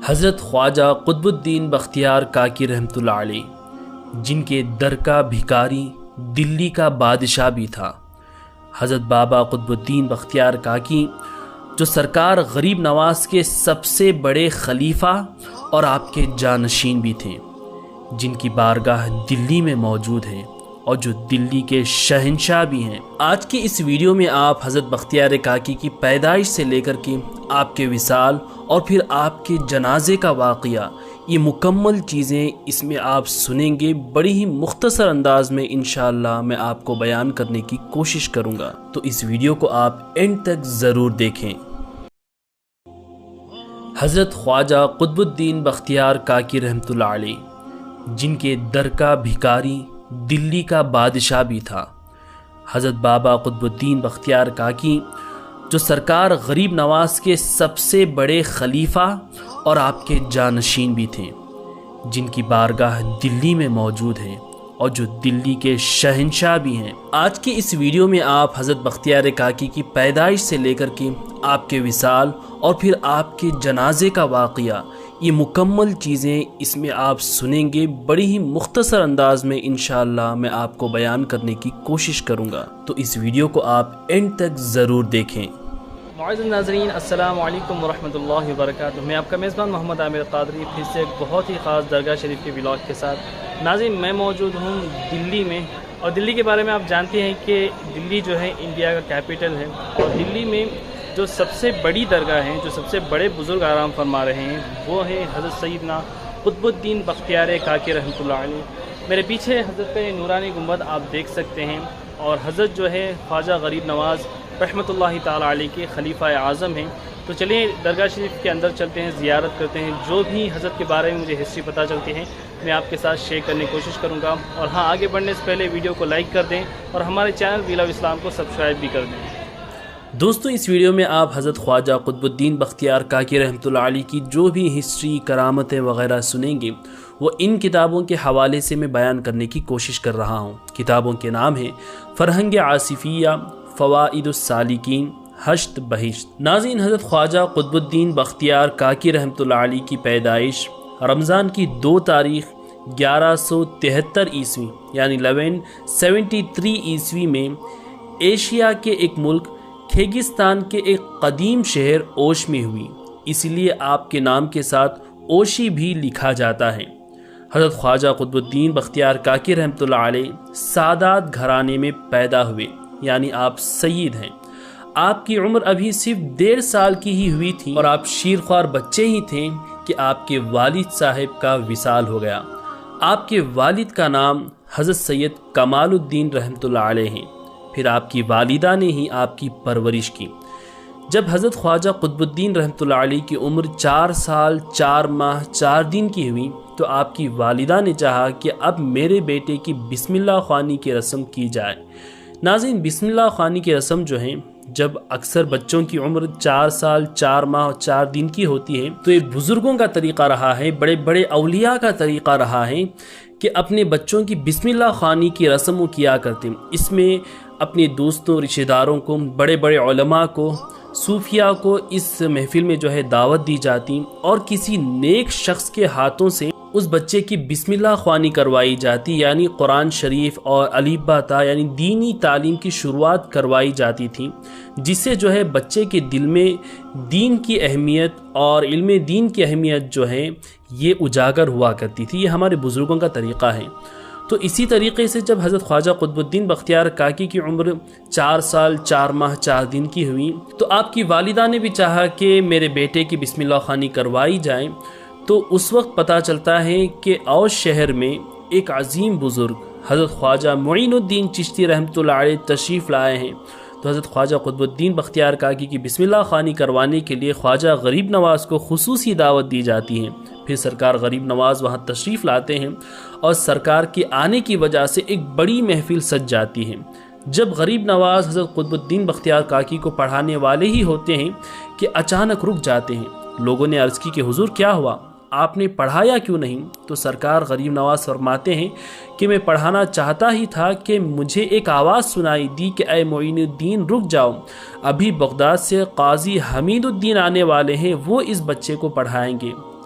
حضرت خواجہ قطب الدین بختیار کاکی رحمۃ اللہ علیہ، جن کے در کا بھکاری دلی کا بادشاہ بھی تھا۔ حضرت بابا قطب الدین بختیار کاکی جو سرکار غریب نواز کے سب سے بڑے خلیفہ اور آپ کے جانشین بھی تھے، جن کی بارگاہ دلی میں موجود ہے اور جو دلی کے شہنشاہ بھی ہیں۔ آج کی اس ویڈیو میں آپ حضرت بختیار کاکی کی پیدائش سے لے کر کے آپ کے وصال اور پھر آپ کے جنازے کا واقعہ، یہ مکمل چیزیں اس میں آپ سنیں گے۔ بڑی ہی مختصر انداز میں انشاءاللہ میں آپ کو بیان کرنے کی کوشش کروں گا، تو اس ویڈیو کو آپ اینڈ تک ضرور دیکھیں۔ حضرت خواجہ قطب الدین بختیار کاکی رحمۃ اللہ علیہ، جن کے در کا بھکاری دلی کا بادشاہ بھی تھا۔ حضرت بابا قطب الدین بختیار کاکی جو سرکار غریب نواز کے سب سے بڑے خلیفہ اور آپ کے جانشین بھی تھے، جن کی بارگاہ دلی میں موجود ہے اور جو دلی کے شہنشاہ بھی ہیں۔ آج کی اس ویڈیو میں آپ حضرت بختیار کاکی کی پیدائش سے لے کر کے آپ کے وصال اور پھر آپ کے جنازے کا واقعہ، یہ مکمل چیزیں اس میں آپ سنیں گے۔ بڑی ہی مختصر انداز میں انشاءاللہ میں آپ کو بیان کرنے کی کوشش کروں گا، تو اس ویڈیو کو آپ اینڈ تک ضرور دیکھیں۔ معزز ناظرین، السلام علیکم ورحمۃ اللہ وبرکاتہ۔ میں آپ کا میزبان محمد عامر قادری پھر سے ایک بہت ہی خاص درگاہ شریف کے ولاگ کے ساتھ۔ ناظرین، میں موجود ہوں دلی میں، اور دلی کے بارے میں آپ جانتے ہیں کہ دلی جو ہے انڈیا کا کیپٹل ہے، اور دلی میں جو سب سے بڑی درگاہ ہیں، جو سب سے بڑے بزرگ آرام فرما رہے ہیں، وہ ہے حضرت سیدنا قطب الدین بختیار کاکی رحمۃ اللہ علیہ۔ میرے پیچھے حضرت کا یہ نورانی گنبد آپ دیکھ سکتے ہیں، اور حضرت جو ہے خواجہ غریب نواز رحمۃ اللہ تعالیٰ علیہ کے خلیفہ اعظم ہیں۔ تو چلیے درگاہ شریف کے اندر چلتے ہیں، زیارت کرتے ہیں۔ جو بھی حضرت کے بارے میں مجھے ہسٹری پتہ چلتی ہے میں آپ کے ساتھ شیئر کرنے کی کوشش کروں گا، اور ہاں، آگے بڑھنے سے پہلے ویڈیو کو لائک کر دیں اور ہمارے چینل ویل آف اسلام کو سبسکرائب بھی کر دیں۔ دوستو، اس ویڈیو میں آپ حضرت خواجہ قطب الدین بختیار کاکی رحمۃ اللہ علیہ کی جو بھی ہسٹری، کرامتیں وغیرہ سنیں گے، وہ ان کتابوں کے حوالے سے میں بیان کرنے کی کوشش کر رہا ہوں۔ کتابوں کے نام ہیں فرہنگ آصفیہ، فوائد السالکین، ہشت بہشت۔ ناظرین، حضرت خواجہ قطب الدین بختیار کاکی رحمۃ اللہ علیہ کی پیدائش رمضان کی 2 تاریخ 1173 عیسوی یعنی 1173 عیسوی میں ایشیا کے ایک ملک کھیگستان کے ایک قدیم شہر اوش میں ہوئی، اس لیے آپ کے نام کے ساتھ اوشی بھی لکھا جاتا ہے۔ حضرت خواجہ قطب الدین بختیار کاکی رحمۃ اللہ علیہ سادات گھرانے میں پیدا ہوئے، یعنی آپ سید ہیں۔ آپ کی عمر ابھی صرف 1.5 سال کی ہی ہوئی تھی، اور آپ شیرخوار بچے ہی تھے کہ آپ کے والد صاحب کا وصال ہو گیا۔ آپ کے والد کا نام حضرت سید کمال الدین رحمۃ اللہ علیہ ہیں، پھر آپ کی والدہ نے ہی آپ کی پرورش کی۔ جب حضرت خواجہ قطب الدین رحمۃ اللہ علیہ کی عمر 4 سال 4 ماہ 4 دن کی ہوئی تو آپ کی والدہ نے چاہا کہ اب میرے بیٹے کی بسم اللہ خوانی کی رسم کی جائے۔ ناظرین، بسم اللہ خوانی کی رسم جو ہیں، جب اکثر بچوں کی عمر 4 سال 4 ماہ 4 دن کی ہوتی ہے تو یہ بزرگوں کا طریقہ رہا ہے، بڑے بڑے اولیاء کا طریقہ رہا ہے کہ اپنے بچوں کی بسم اللہ خوانی کی رسم کیا کرتے ہیں۔ اس میں اپنے دوستوں، رشتہ داروں کو، بڑے بڑے علماء کو، صوفیاء کو اس محفل میں جو ہے دعوت دی جاتی، اور کسی نیک شخص کے ہاتھوں سے اس بچے کی بسم اللہ خوانی کروائی جاتی، یعنی قرآن شریف اور الف با تا یعنی دینی تعلیم کی شروعات کروائی جاتی تھی، جس سے جو ہے بچے کے دل میں دین کی اہمیت اور علم دین کی اہمیت جو ہے یہ اجاگر ہوا کرتی تھی۔ یہ ہمارے بزرگوں کا طریقہ ہے۔ تو اسی طریقے سے جب حضرت خواجہ قطب الدین بختیار کاکی کی عمر 4 سال 4 ماہ 4 دن کی ہوئی تو آپ کی والدہ نے بھی چاہا کہ میرے بیٹے کی بسم اللہ خوانی کروائی جائے۔ تو اس وقت پتہ چلتا ہے کہ اوش شہر میں ایک عظیم بزرگ حضرت خواجہ معین الدین چشتی رحمۃ اللہ علیہ تشریف لائے ہیں۔ تو حضرت خواجہ قطب الدین بختیار کاکی کی بسم اللہ خوانی کروانے کے لیے خواجہ غریب نواز کو خصوصی دعوت دی جاتی ہے۔ پھر سرکار غریب نواز وہاں تشریف لاتے ہیں، اور سرکار کے آنے کی وجہ سے ایک بڑی محفل سج جاتی ہے۔ جب غریب نواز حضرت قطب الدین بختیار کاکی کو پڑھانے والے ہی ہوتے ہیں کہ اچانک رک جاتے ہیں۔ لوگوں نے عرض کی کہ حضور کیا ہوا، آپ نے پڑھایا کیوں نہیں؟ تو سرکار غریب نواز فرماتے ہیں کہ میں پڑھانا چاہتا ہی تھا کہ مجھے ایک آواز سنائی دی کہ اے معین الدین رک جاؤ، ابھی بغداد سے قاضی حمید الدین آنے والے ہیں، وہ اس بچے کو پڑھائیں گے۔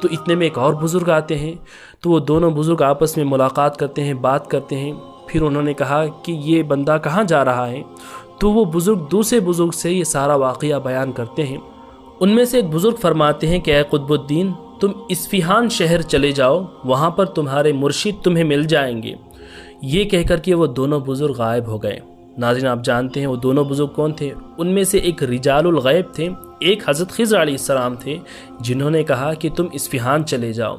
تو اتنے میں ایک اور بزرگ آتے ہیں، تو وہ دونوں بزرگ آپس میں ملاقات کرتے ہیں، بات کرتے ہیں۔ پھر انہوں نے کہا کہ یہ بندہ کہاں جا رہا ہے؟ تو وہ بزرگ دوسرے بزرگ سے یہ سارا واقعہ بیان کرتے ہیں۔ ان میں سے ایک بزرگ فرماتے ہیں کہ اے قطب الدین، تم اصفہان شہر چلے جاؤ، وہاں پر تمہارے مرشد تمہیں مل جائیں گے۔ یہ کہہ کر کے وہ دونوں بزرگ غائب ہو گئے۔ ناظرین، آپ جانتے ہیں وہ دونوں بزرگ کون تھے؟ ان میں سے ایک رجال الغیب تھے، ایک حضرت خضر علیہ السلام تھے، جنہوں نے کہا کہ تم اصفہان چلے جاؤ۔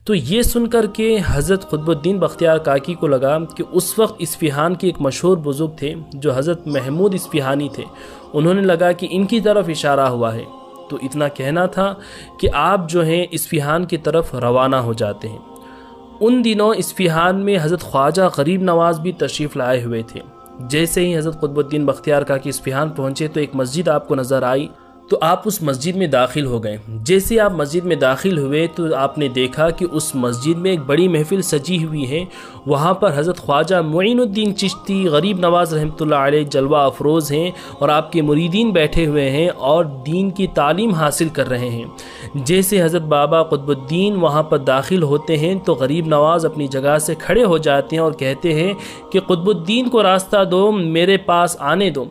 تو یہ سن کر کے حضرت قطب الدین بختیار کاکی کو لگا کہ اس وقت اصفہان کے ایک مشہور بزرگ تھے جو حضرت محمود اصفہانی تھے، انہوں نے لگا کہ ان کی طرف اشارہ ہوا ہے، تو اتنا کہنا تھا کہ آپ جو ہیں اصفہان کی طرف روانہ ہو جاتے ہیں۔ ان دنوں اصفہان میں حضرت خواجہ غریب نواز بھی تشریف لائے ہوئے تھے۔ جیسے ہی حضرت قطب الدین بختیار کاکی اصفہان پہنچے تو ایک مسجد آپ کو نظر آئی، تو آپ اس مسجد میں داخل ہو گئے۔ جیسے آپ مسجد میں داخل ہوئے تو آپ نے دیکھا کہ اس مسجد میں ایک بڑی محفل سجی ہوئی ہے۔ وہاں پر حضرت خواجہ معین الدین چشتی غریب نواز رحمۃ اللہ علیہ جلوہ افروز ہیں اور آپ کے مریدین بیٹھے ہوئے ہیں اور دین کی تعلیم حاصل کر رہے ہیں۔ جیسے حضرت بابا قطب الدین وہاں پر داخل ہوتے ہیں تو غریب نواز اپنی جگہ سے کھڑے ہو جاتے ہیں اور کہتے ہیں کہ قطب الدین کو راستہ دو، میرے پاس آنے دو۔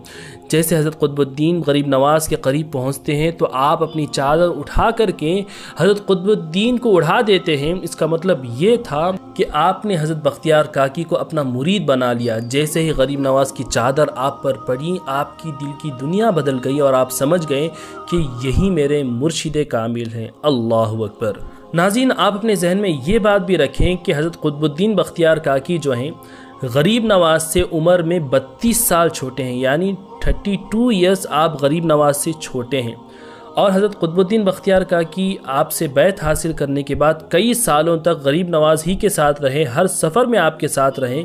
جیسے حضرت قطب الدین غریب نواز کے قریب پہنچتے ہیں تو آپ اپنی چادر اٹھا کر کے حضرت قطب الدین کو اڑا دیتے ہیں۔ اس کا مطلب یہ تھا کہ آپ نے حضرت بختیار کاکی کو اپنا مرید بنا لیا۔ جیسے ہی غریب نواز کی چادر آپ پر پڑی، آپ کی دل کی دنیا بدل گئی اور آپ سمجھ گئے کہ یہی میرے مرشد کامل ہیں۔ اللہ اکبر۔ ناظرین، آپ اپنے ذہن میں یہ بات بھی رکھیں کہ حضرت قطب الدین بختیار کاکی جو ہیں غریب نواز سے عمر میں 32 سال چھوٹے ہیں، یعنی 32 ایئرس آپ غریب نواز سے چھوٹے ہیں، اور حضرت قطب الدین بختیار کاکی آپ سے بیعت حاصل کرنے کے بعد کئی سالوں تک غریب نواز ہی کے ساتھ رہے، ہر سفر میں آپ کے ساتھ رہے،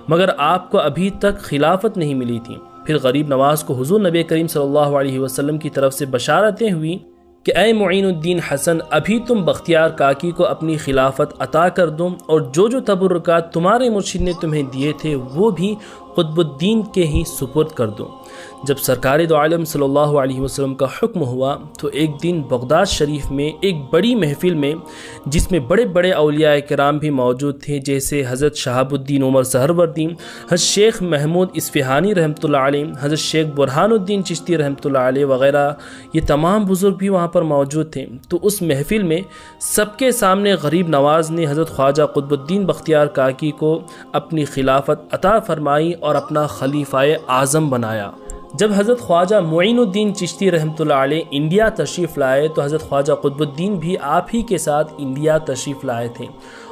مگر آپ کو ابھی تک خلافت نہیں ملی تھی۔ پھر غریب نواز کو حضور نبی کریم صلی اللہ علیہ وسلم کی طرف سے بشارتیں ہوئی کہ اے معین الدین حسن، ابھی تم بختیار کاکی کو اپنی خلافت عطا کر دو، اور جو جو تبرکات تمہارے مرشد نے تمہیں دیے تھے وہ بھی قطب الدین کے ہی سپرد کر دو۔ جب سرکار دو عالم صلی اللہ علیہ وسلم کا حکم ہوا تو ایک دن بغداد شریف میں ایک بڑی محفل میں، جس میں بڑے بڑے اولیاء کرام بھی موجود تھے، جیسے حضرت شہاب الدین عمر سہروردی، حضرت شیخ محمود اصفہانی رحمۃ اللہ علیہ، حضرت شیخ برہان الدین چشتی رحمۃ اللہ علیہ وغیرہ، یہ تمام بزرگ بھی وہاں پر موجود تھے۔ تو اس محفل میں سب کے سامنے غریب نواز نے حضرت خواجہ قطب الدین بختیار کاکی کو اپنی خلافت عطا فرمائی اور اپنا خلیفہ اعظم بنایا۔ جب حضرت خواجہ معین الدین چشتی رحمۃ اللہ علیہ انڈیا تشریف لائے تو حضرت خواجہ قطب الدین بھی آپ ہی کے ساتھ انڈیا تشریف لائے تھے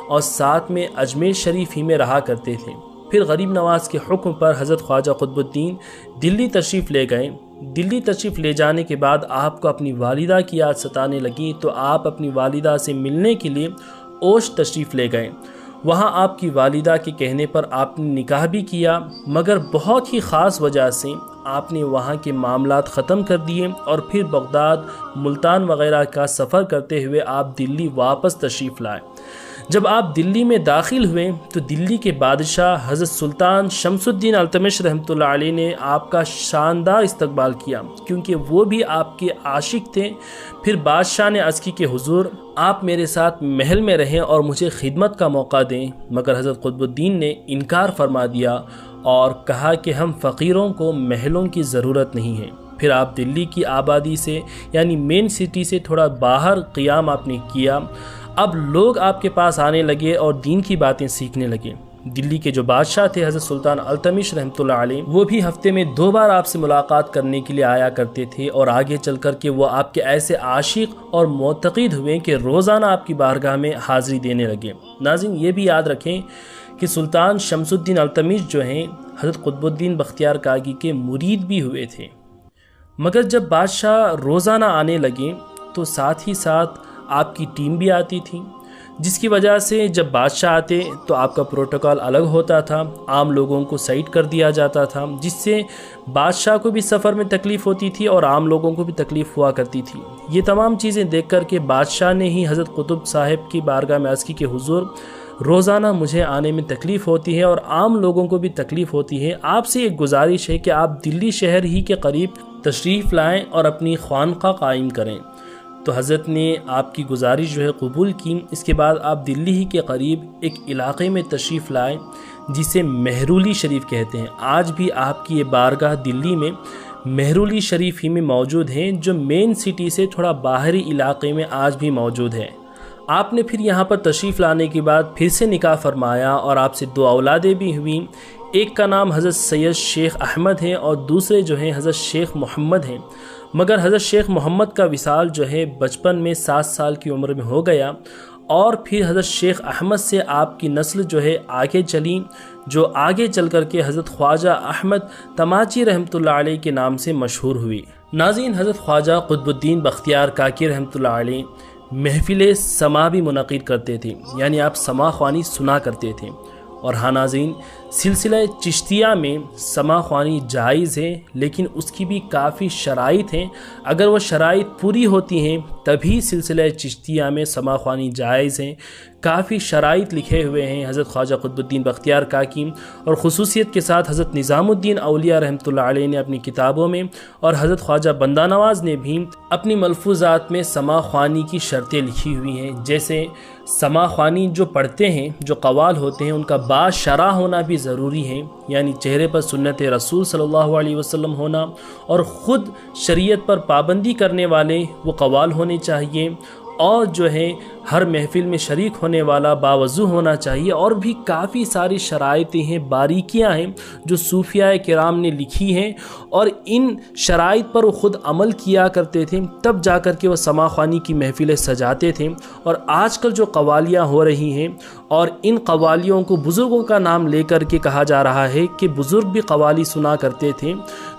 اور ساتھ میں اجمیر شریف ہی میں رہا کرتے تھے۔ پھر غریب نواز کے حکم پر حضرت خواجہ قطب الدین دلی تشریف لے گئے۔ دلی تشریف لے جانے کے بعد آپ کو اپنی والدہ کی یاد ستانے لگی تو آپ اپنی والدہ سے ملنے کے لیے اوش تشریف لے گئے۔ وہاں آپ کی والدہ کے کہنے پر آپ نے نکاح بھی کیا، مگر بہت ہی خاص وجہ سے آپ نے وہاں کے معاملات ختم کر دیے اور پھر بغداد، ملتان وغیرہ کا سفر کرتے ہوئے آپ دلی واپس تشریف لائے۔ جب آپ دلی میں داخل ہوئے تو دلی کے بادشاہ حضرت سلطان شمس الدین التمش رحمۃ اللہ علیہ نے آپ کا شاندار استقبال کیا، کیونکہ وہ بھی آپ کے عاشق تھے۔ پھر بادشاہ نے عرض کی کہ حضور، آپ میرے ساتھ محل میں رہیں اور مجھے خدمت کا موقع دیں، مگر حضرت قطب الدین نے انکار فرما دیا اور کہا کہ ہم فقیروں کو محلوں کی ضرورت نہیں ہے۔ پھر آپ دلی کی آبادی سے یعنی مین سٹی سے تھوڑا باہر قیام آپ نے کیا۔ اب لوگ آپ کے پاس آنے لگے اور دین کی باتیں سیکھنے لگے۔ دلی کے جو بادشاہ تھے حضرت سلطان التمش رحمۃ اللہ علیہ، وہ بھی ہفتے میں 2 بار آپ سے ملاقات کرنے کے لیے آیا کرتے تھے، اور آگے چل کر کے وہ آپ کے ایسے عاشق اور معتقد ہوئے کہ روزانہ آپ کی بارگاہ میں حاضری دینے لگے۔ ناظرین، یہ بھی یاد رکھیں کہ سلطان شمس الدین التمش جو ہیں حضرت قطب الدین بختیار کاکی کے مرید بھی ہوئے تھے، مگر جب بادشاہ روزانہ آنے لگے تو ساتھ ہی ساتھ آپ کی ٹیم بھی آتی تھی، جس کی وجہ سے جب بادشاہ آتے تو آپ کا پروٹوکول الگ ہوتا تھا، عام لوگوں کو سائڈ کر دیا جاتا تھا، جس سے بادشاہ کو بھی سفر میں تکلیف ہوتی تھی اور عام لوگوں کو بھی تکلیف ہوا کرتی تھی۔ یہ تمام چیزیں دیکھ کر کے بادشاہ نے ہی حضرت قطب صاحب کی بارگاہ میں عرض کی کہ حضور، روزانہ مجھے آنے میں تکلیف ہوتی ہے اور عام لوگوں کو بھی تکلیف ہوتی ہے، آپ سے ایک گزارش ہے کہ آپ دلی شہر ہی کے قریب تشریف لائیں اور اپنی خانقاہ قائم کریں۔ تو حضرت نے آپ کی گزارش جو ہے قبول کی۔ اس کے بعد آپ دلی ہی کے قریب ایک علاقے میں تشریف لائے جسے مہرولی شریف کہتے ہیں۔ آج بھی آپ کی یہ بارگاہ دلی میں مہرولی شریف ہی میں موجود ہیں، جو مین سٹی سے تھوڑا باہری علاقے میں آج بھی موجود ہے۔ آپ نے پھر یہاں پر تشریف لانے کے بعد پھر سے نکاح فرمایا اور آپ سے 2 اولادیں بھی ہوئیں۔ ایک کا نام حضرت سید شیخ احمد ہے اور دوسرے جو ہیں حضرت شیخ محمد ہیں، مگر حضرت شیخ محمد کا وصال جو ہے بچپن میں 7 سال کی عمر میں ہو گیا، اور پھر حضرت شیخ احمد سے آپ کی نسل جو ہے آگے چلی، جو آگے چل کر کے حضرت خواجہ احمد تماچی رحمۃ اللہ علیہ کے نام سے مشہور ہوئی۔ ناظرین، حضرت خواجہ قطب الدین بختیار کاکی رحمۃ اللہ علیہ محفل سما بھی منعقد کرتے تھے، یعنی آپ سما خوانی سنا کرتے تھے۔ اور ہاں ناظرین، سلسلہ چشتیہ میں سما خوانی جائز ہے، لیکن اس کی بھی کافی شرائط ہیں۔ اگر وہ شرائط پوری ہوتی ہیں تبھی سلسلہ چشتیہ میں سما خوانی جائز ہیں۔ کافی شرائط لکھے ہوئے ہیں حضرت خواجہ قطب الدین بختیار کاکی، اور خصوصیت کے ساتھ حضرت نظام الدین اولیاء رحمۃ اللہ علیہ نے اپنی کتابوں میں، اور حضرت خواجہ بندہ نواز نے بھی اپنی ملفوظات میں سما خوانی کی شرطیں لکھی ہوئی ہیں۔ جیسے سما خوانی جو پڑھتے ہیں، جو قوال ہوتے ہیں، ان کا باشرع ہونا بھی ضروری ہے، یعنی چہرے پر سنت رسول صلی اللہ علیہ وسلم ہونا، اور خود شریعت پر پابندی کرنے والے وہ قوال ہونے چاہیے، اور جو ہے ہر محفل میں شریک ہونے والا باوضو ہونا چاہیے، اور بھی کافی ساری شرائطیں ہیں، باریکیاں ہیں جو صوفیاء کرام نے لکھی ہیں، اور ان شرائط پر وہ خود عمل کیا کرتے تھے، تب جا کر کے وہ سما خوانی کی محفلیں سجاتے تھے۔ اور آج کل جو قوالیاں ہو رہی ہیں، اور ان قوالیوں کو بزرگوں کا نام لے کر کے کہا جا رہا ہے کہ بزرگ بھی قوالی سنا کرتے تھے،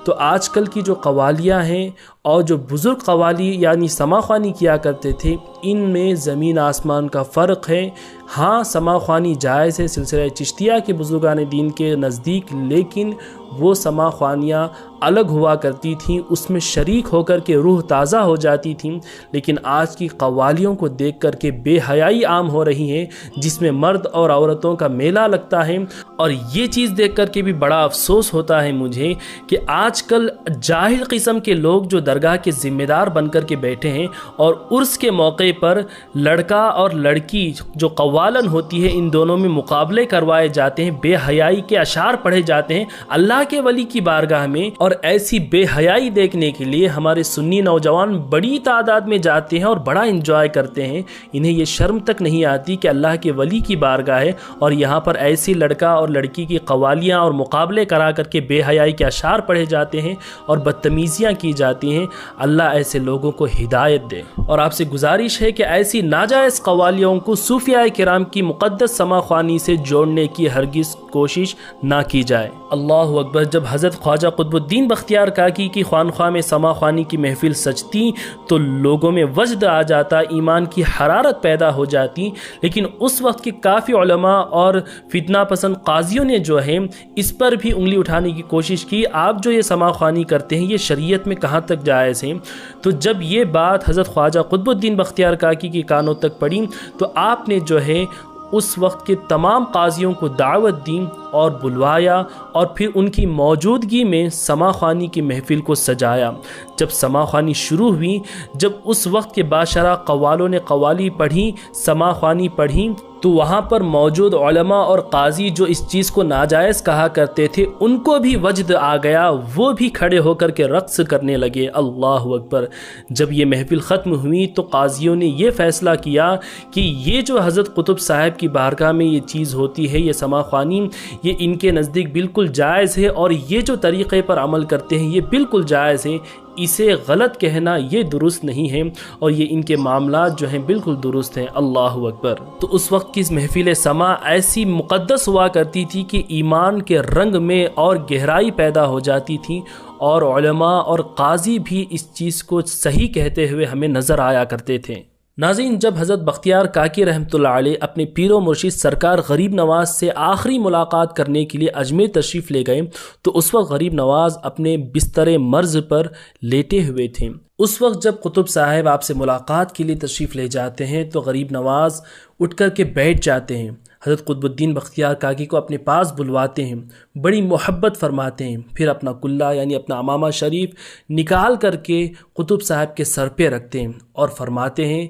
تو آج کل کی جو قوالیاں ہیں اور جو بزرگ قوالی یعنی سما خوانی کیا کرتے تھے، ان میں زمین آسمان کا فرق ہے۔ ہاں، سما خوانی جائز ہے سلسلہ چشتیہ کے بزرگان دین کے نزدیک، لیکن وہ سما خوانیاں الگ ہوا کرتی تھیں، اس میں شریک ہو کر کے روح تازہ ہو جاتی تھیں۔ لیکن آج کی قوالیوں کو دیکھ کر کے بے حیائی عام ہو رہی ہے، جس میں مرد اور عورتوں کا میلہ لگتا ہے، اور یہ چیز دیکھ کر کے بھی بڑا افسوس ہوتا ہے مجھے کہ آج کل جاہل قسم کے لوگ جو درگاہ کے ذمہ دار بن کر کے بیٹھے ہیں، اور عرس کے موقع پر لڑکا اور لڑکی جو قوالن ہوتی ہے، ان دونوں میں مقابلے کروائے جاتے ہیں، بے حیائی کے اشعار پڑھے جاتے ہیں اللہ کے ولی کی بارگاہ میں، اور ایسی بے حیائی دیکھنے کے لیے ہمارے سنی نوجوان بڑی تعداد میں جاتے ہیں اور بڑا انجوائے کرتے ہیں۔ انہیں یہ شرم تک نہیں آتی کہ اللہ کے ولی کی بارگاہ ہے اور یہاں پر ایسی لڑکا اور لڑکی کی قوالیاں اور مقابلے کرا کر کے بے حیائی کے اشعار پڑھے جاتے ہیں اور بدتمیزیاں کی جاتی ہیں۔ اللہ ایسے لوگوں کو ہدایت دے، اور آپ سے گزارش ہے کہ ایسی ناجائز قوالیوں کو صوفیاء کرام کی مقدس سما خوانی سے جوڑنے کی ہرگز کوشش نہ کی جائے۔ اللہ اکبر۔ جب حضرت خواجہ قطب الدین بختیار کاکی کی خانقاہ میں سما خوانی کی محفل سجتی تو لوگوں میں وجد آ جاتا، ایمان کی حرارت پیدا ہو جاتی، لیکن اس وقت کے کافی علماء اور فتنہ پسند قاضیوں نے جو ہے اس پر بھی انگلی اٹھانے کی کوشش کی۔ آپ جو یہ سما خوانی کرتے ہیں، یہ شریعت میں کہاں تک جائز ہیں؟ تو جب یہ بات حضرت خواجہ قطب الدین بختیار کاکی کے کانوں تک پڑی تو آپ نے جو ہے اس وقت کے تمام قاضیوں کو دعوت دی اور بلوایا، اور پھر ان کی موجودگی میں سما خوانی کی محفل کو سجایا۔ جب سما خوانی شروع ہوئی، جب اس وقت کے باشرہ قوالوں نے قوالی پڑھی، سما خوانی پڑھی، تو وہاں پر موجود علماء اور قاضی جو اس چیز کو ناجائز کہا کرتے تھے، ان کو بھی وجد آ گیا، وہ بھی کھڑے ہو کر کے رقص کرنے لگے۔ اللہ اکبر۔ جب یہ محفل ختم ہوئی تو قاضیوں نے یہ فیصلہ کیا کہ یہ جو حضرت قطب صاحب کی بارگاہ میں یہ چیز ہوتی ہے، یہ سما خوانی، یہ ان کے نزدیک بالکل جائز ہے، اور یہ جو طریقے پر عمل کرتے ہیں یہ بالکل جائز ہے، اسے غلط کہنا یہ درست نہیں ہے، اور یہ ان کے معاملات جو ہیں بالکل درست ہیں۔ اللہ اکبر۔ تو اس وقت کی اس محفل سما ایسی مقدس ہوا کرتی تھی کہ ایمان کے رنگ میں اور گہرائی پیدا ہو جاتی تھی، اور علماء اور قاضی بھی اس چیز کو صحیح کہتے ہوئے ہمیں نظر آیا کرتے تھے۔ ناظرین، جب حضرت بختیار کاکی رحمۃ اللہ علیہ اپنے پیر و مرشد سرکار غریب نواز سے آخری ملاقات کرنے کے لیے اجمیر تشریف لے گئے تو اس وقت غریب نواز اپنے بستر مرض پر لیٹے ہوئے تھے۔ اس وقت جب قطب صاحب آپ سے ملاقات کے لیے تشریف لے جاتے ہیں تو غریب نواز اٹھ کر کے بیٹھ جاتے ہیں۔ حضرت قطب الدین بختیار کاکی کو اپنے پاس بلواتے ہیں، بڑی محبت فرماتے ہیں، پھر اپنا کلہ یعنی اپنا عمامہ شریف نکال کر کے قطب صاحب کے سر پہ رکھتے ہیں اور فرماتے ہیں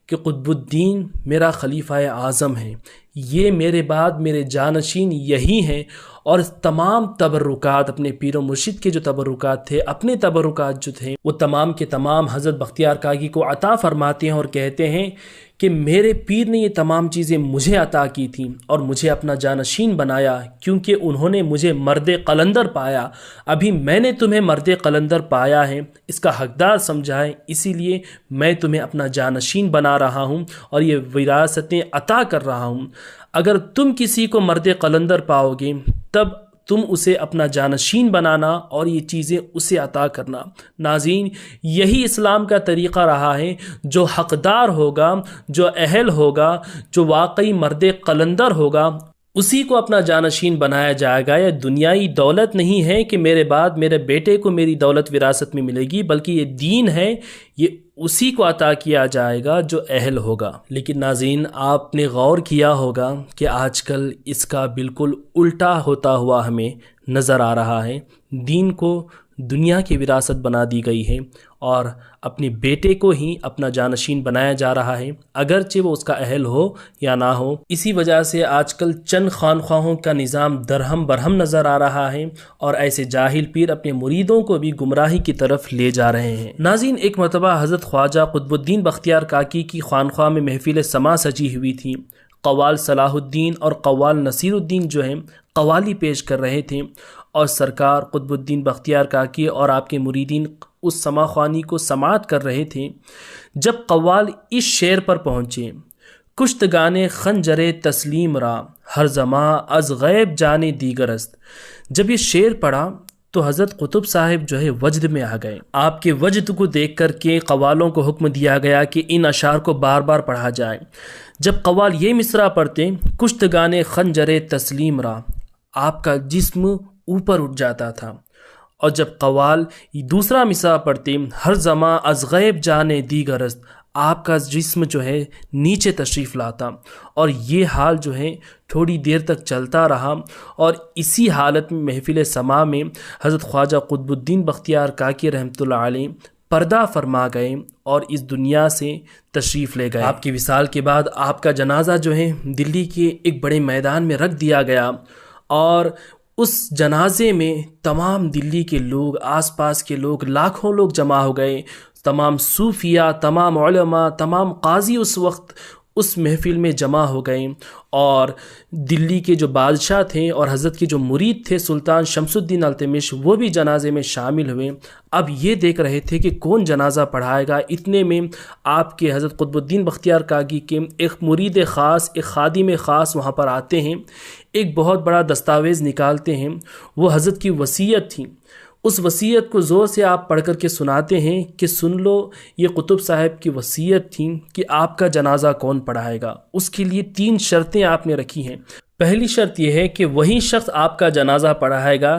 کہ قطب الدین میرا خلیفہ اعظم ہے، یہ میرے بعد میرے جانشین یہی ہیں، اور تمام تبرکات اپنے پیر و مرشد کے جو تبرکات تھے، اپنے تبرکات جو تھے، وہ تمام کے تمام حضرت بختیار کاکی کو عطا فرماتے ہیں اور کہتے ہیں کہ میرے پیر نے یہ تمام چیزیں مجھے عطا کی تھیں اور مجھے اپنا جانشین بنایا، کیونکہ انہوں نے مجھے مرد قلندر پایا، ابھی میں نے تمہیں مرد قلندر پایا ہے، اس کا حقدار سمجھا ہے، اسی لیے میں تمہیں اپنا جانشین بنا رہا ہوں اور یہ وراثتیں عطا کر رہا ہوں۔ اگر تم کسی کو مرد قلندر پاؤ گے تب تم اسے اپنا جانشین بنانا اور یہ چیزیں اسے عطا کرنا۔ ناظرین، یہی اسلام کا طریقہ رہا ہے، جو حقدار ہوگا، جو اہل ہوگا، جو واقعی مرد قلندر ہوگا، اسی کو اپنا جانشین بنایا جائے گا۔ یہ دنیائی دولت نہیں ہے کہ میرے بعد میرے بیٹے کو میری دولت وراثت میں ملے گی، بلکہ یہ دین ہے، یہ اسی کو عطا کیا جائے گا جو اہل ہوگا۔ لیکن ناظرین، آپ نے غور کیا ہوگا کہ آج کل اس کا بالکل الٹا ہوتا ہوا ہمیں نظر آ رہا ہے۔ دین کو دنیا کی وراثت بنا دی گئی ہے اور اپنے بیٹے کو ہی اپنا جانشین بنایا جا رہا ہے، اگرچہ وہ اس کا اہل ہو یا نہ ہو۔ اسی وجہ سے آج کل چند خانخواہوں کا نظام درہم برہم نظر آ رہا ہے اور ایسے جاہل پیر اپنے مریدوں کو بھی گمراہی کی طرف لے جا رہے ہیں۔ ناظرین، ایک مرتبہ حضرت خواجہ قطب الدین بختیار کاکی کی خانخواہ میں محفل سما سجی ہوئی تھی۔ قوال صلاح الدین اور قوال نصیر الدین جو ہیں قوالی پیش کر رہے تھے اور سرکار قطب الدین بختیار کاکی اور آپ کے مریدین اس سما خوانی کو سماعت کر رہے تھے۔ جب قوال اس شعر پر پہنچے، کشتگان خنجر تسلیم را ہر زماں از غیب جانے دیگر است، جب یہ شعر پڑھا تو حضرت قطب صاحب جو ہے وجد میں آ گئے۔ آپ کے وجد کو دیکھ کر کے قوالوں کو حکم دیا گیا کہ ان اشعار کو بار بار پڑھا جائے۔ جب قوال یہ مصرع پڑھتے، کشتگان خنجر تسلیم را، آپ کا جسم اوپر اٹھ جاتا تھا، اور جب قوال دوسرا مصرع پڑھتے، ہر زماں از غیب جانے دیگر است، آپ کا جسم جو ہے نیچے تشریف لاتا، اور یہ حال جو ہے تھوڑی دیر تک چلتا رہا، اور اسی حالت میں محفل سما میں حضرت خواجہ قطب الدین بختیار کاکی رحمۃ اللہ علیہ پردہ فرما گئے اور اس دنیا سے تشریف لے گئے۔ آپ کی وصال کے بعد آپ کا جنازہ جو ہے دلی کے ایک بڑے میدان میں رکھ دیا گیا، اور اس جنازے میں تمام دلی کے لوگ، آس پاس کے لوگ، لاکھوں لوگ جمع ہو گئے، تمام صوفیاء، تمام علماء، تمام قاضی اس وقت اس محفل میں جمع ہو گئے، اور دلی کے جو بادشاہ تھے اور حضرت کے جو مرید تھے سلطان شمس الدین التمش، وہ بھی جنازے میں شامل ہوئے۔ اب یہ دیکھ رہے تھے کہ کون جنازہ پڑھائے گا، اتنے میں آپ کے حضرت قطب الدین بختیار کاکی کے ایک مرید خاص، ایک خادم خاص وہاں پر آتے ہیں، ایک بہت بڑا دستاویز نکالتے ہیں، وہ حضرت کی وصیت تھی۔ اس وصیت کو زور سے آپ پڑھ کر کے سناتے ہیں کہ سن لو، یہ قطب صاحب کی وصیت تھی کہ آپ کا جنازہ کون پڑھائے گا۔ اس کے لیے 3 شرطیں آپ نے رکھی ہیں۔ پہلی شرط یہ ہے کہ وہی شخص آپ کا جنازہ پڑھائے گا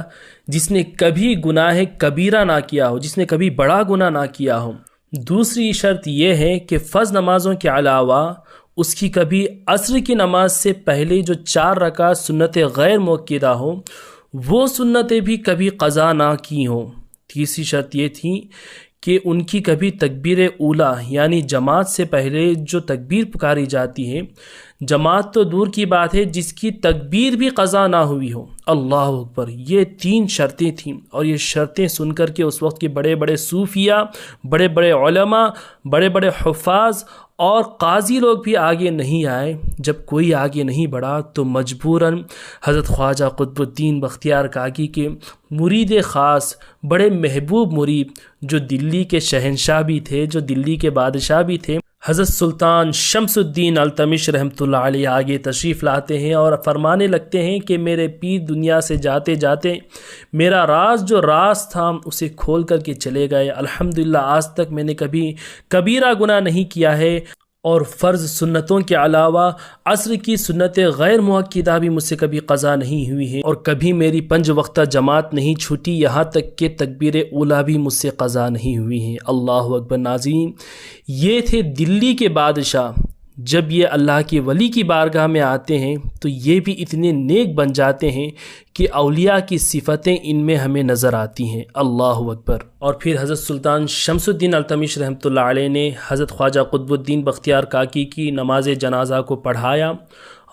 جس نے کبھی گناہ کبیرہ نہ کیا ہو، جس نے کبھی بڑا گناہ نہ کیا ہو۔ دوسری شرط یہ ہے کہ فرض نمازوں کے علاوہ اس کی کبھی عصر کی نماز سے پہلے جو 4 رکعت سنت غیر مؤکدہ ہو، وہ سنتیں بھی کبھی قضا نہ کی ہوں۔ تیسری شرط یہ تھی کہ ان کی کبھی تکبیر اولیٰ یعنی جماعت سے پہلے جو تکبیر پکاری جاتی ہے، جماعت تو دور کی بات ہے، جس کی تکبیر بھی قضا نہ ہوئی ہو۔ اللہ اکبر! یہ 3 شرطیں تھیں، اور یہ شرطیں سن کر کے اس وقت کے بڑے بڑے صوفیاء، بڑے بڑے علماء، بڑے بڑے حفاظ اور قاضی لوگ بھی آگے نہیں آئے۔ جب کوئی آگے نہیں بڑھا تو مجبوراً حضرت خواجہ قطب الدین بختیار کاکی کے مرید خاص، بڑے محبوب مرید، جو دلی کے شہنشاہ بھی تھے، جو دلی کے بادشاہ بھی تھے، حضرت سلطان شمس الدین التمش رحمۃ اللہ علیہ آگے تشریف لاتے ہیں اور فرمانے لگتے ہیں کہ میرے پیر دنیا سے جاتے جاتے میرا راز جو راز تھا اسے کھول کر کے چلے گئے۔ الحمدللہ آج تک میں نے کبھی کبیرہ گناہ نہیں کیا ہے، اور فرض سنتوں کے علاوہ عصر کی سنت غیر مؤکدہ بھی مجھ سے کبھی قضا نہیں ہوئی ہے، اور کبھی میری 5 وقتہ جماعت نہیں چھوٹی، یہاں تک کہ تکبیر اولیٰ بھی مجھ سے قضا نہیں ہوئی ہے۔ اللہ اکبر! ناظرین، یہ تھے دلی کے بادشاہ جب یہ اللہ کے ولی کی بارگاہ میں آتے ہیں تو یہ بھی اتنے نیک بن جاتے ہیں کہ اولیاء کی صفتیں ان میں ہمیں نظر آتی ہیں۔ اللہ اکبر۔ اور پھر حضرت سلطان شمس الدین التمش رحمۃ اللہ علیہ نے حضرت خواجہ قطب الدین بختیار کاکی کی نماز جنازہ کو پڑھایا،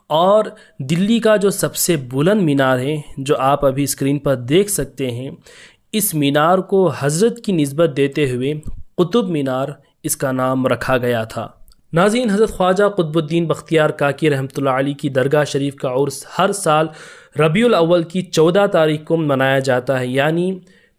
اور دلی کا جو سب سے بلند مینار ہے جو آپ ابھی اسکرین پر دیکھ سکتے ہیں، اس مینار کو حضرت کی نسبت دیتے ہوئے قطب مینار اس کا نام رکھا گیا تھا۔ ناظرین، حضرت خواجہ قطب الدین بختیار کاکی رحمۃ اللہ علیہ کی درگاہ شریف کا عرس ہر سال ربیع الاول کی 14 تاریخ کو منایا جاتا ہے، یعنی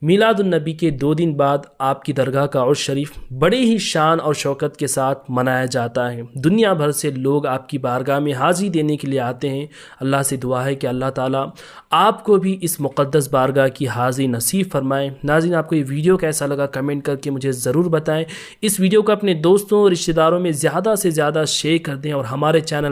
میلاد النبی کے 2 دن بعد آپ کی درگاہ کا عرس شریف بڑے ہی شان اور شوکت کے ساتھ منایا جاتا ہے۔ دنیا بھر سے لوگ آپ کی بارگاہ میں حاضری دینے کے لیے آتے ہیں۔ اللہ سے دعا ہے کہ اللہ تعالیٰ آپ کو بھی اس مقدس بارگاہ کی حاضری نصیب فرمائے۔ ناظرین، آپ کو یہ ویڈیو کیسا لگا کمنٹ کر کے مجھے ضرور بتائیں۔ اس ویڈیو کو اپنے دوستوں اور رشتہ داروں میں زیادہ سے زیادہ شیئر کر دیں، اور ہمارے چینل